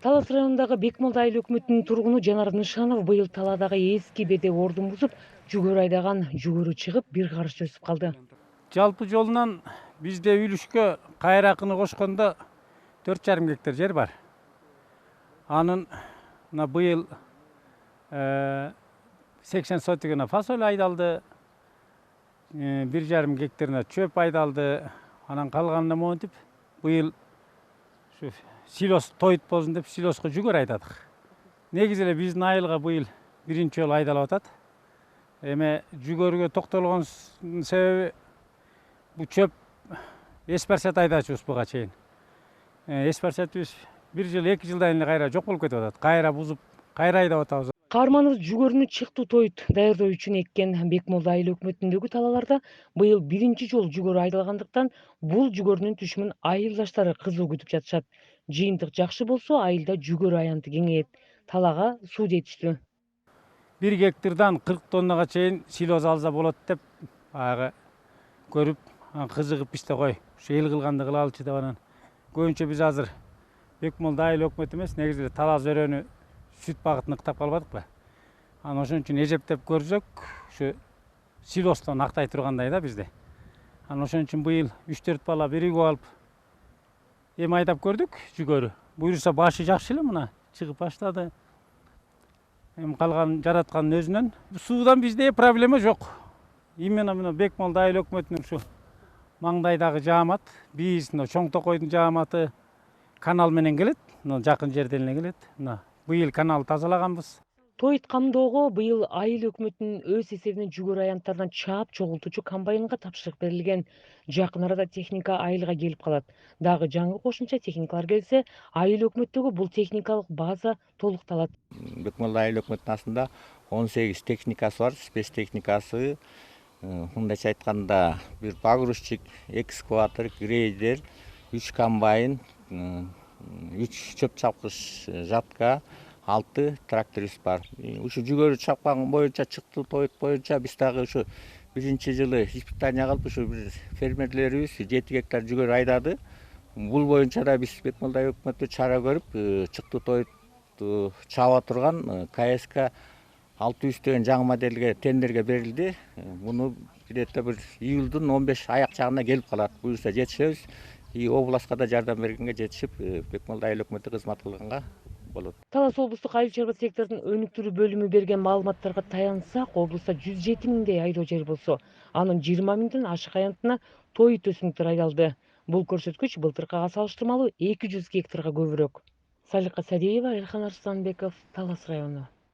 Талас районундагы Бекмолда айыл өкмөтүнүн тургуну Жанар Нышанов быйыл таладагы эски беде ордун бузуп, жүгөрү айдаган жүгөрү чыгып, бир карыш өсүп калды. Жалпы жолунан бизде үлүшкө кайракыны кошкондо 4,5 гектар жер бар. Анын мына быйыл 80 сотигине фасоль айдалды, 1,5 гектарына чөп айдалды. Анан калганына монтип быйыл ушу силос тоyut болсун деп силоско жүгөр айдадык. Негизи эле биздин айылга быйыл биринчи жолу айдалып атат. Эми жүгөргө токтолгон себеби бул чөп эспарсет айдачубуз буга чейин. Эспарсетибиз 1 жыл 2 жылдан эле кайра жок болуп кетип атат. Кайра бузуп, кайра айдап атабыз. Каарманыбыз жүгөрүнү чыктуу тоyut даярдоо үчүн эккен Бекмолда айыл өкмөтүндөгү талаларда быйыл биринчи жолу жүгөрү айдалгандыктан бул жүгөрүнүн түшүмүн айылдаштары кызуу күтүп жатышат. Жыйынтык жакшы болсо айылда жүгөрү аянты кеңейет. Талага суу жетиштүү. 1 гектардан 40 тоннага чейин силоз алса болот деп баягы көрүп, кызыгып бизде кой. Ушу эл кылганды кылалычы деп анан көбүнчө биз азыр Бекмолда айыл өкмөтү эмес, негизи эле Талас өрөөнү сүт багытын ыктап калбадыкпы? Анан ошон үчүн эжептеп көрсөк, ушу силостон актай тургандай да бизде. Анан ошон үчүн быйыл 3-4 бала биригип алып эми айдап көрдүк жүгөрү. Буюрса башы жакшы эле мына чыгып баштады. Эми калган жараткандын өзүнөн. Суудан бизде проблема жок. Именно мына Бекмолда айыл өкмөтүнүн ушу маңдайдагы жаамат, биз мына Чоң Токойдун жааматы канал менен келет. Мына жакын жерден эле келет. Мына быйыл канал тазалаганбыз. Тоyut камдоого быйыл айыл өкмөтүнүн өз эсебинен жүгөрү аянттардан чаап чогултуучу комбайнга тапшырык берилген. Жакын арада техника айылга келип калат. Дагы жаңы кошумча техникалар келсе, айыл өкмөттөгү бул техникалык база толукталат. Бекмолда айыл өкмөтүнүн астында 18 техникасы бар, спецтехникасы. Мындайча айтканда бир погрузчик, экскаватор, грейдер, 3 комбайн, 3 чөп чапкыч жатка, 6 тракторист бар. Ушу жүгөрү чапкан боюнча чыктуу тоyut боюнча биз дагы ушу биринчи жылы испытание кылып ушу бир фермерлерибиз 7 гектар жүгөрү айдады. Бул боюнча да биз Бекмолда айыл өкмөтү чара көрүп, чыктуу тоyut чаба турган КСК 600 деген жаңы моделге тендерге берилди. Муну где-то бир июлдун 15 аяк жагына келип калат. Буюрса жетишебиз. И областка да жардам бергенге жетишип, Бекмолда айыл өкмөтү кызмат кылганга болот. Талас облустук айыл чарба секторунун өнүктүрүү бөлүмү берген маалыматтарга таянсак, облустта 107 миңдей айдоо жери болсо, анын 20 миңден ашык аянтына тоyut өсүмдүктөр айдалды. Бул көрсөткүч былтыркыга салыштырмалуу 200 гектарга көбүрөөк. Салика Садеева, Элхан Арсланбеков, Талас району.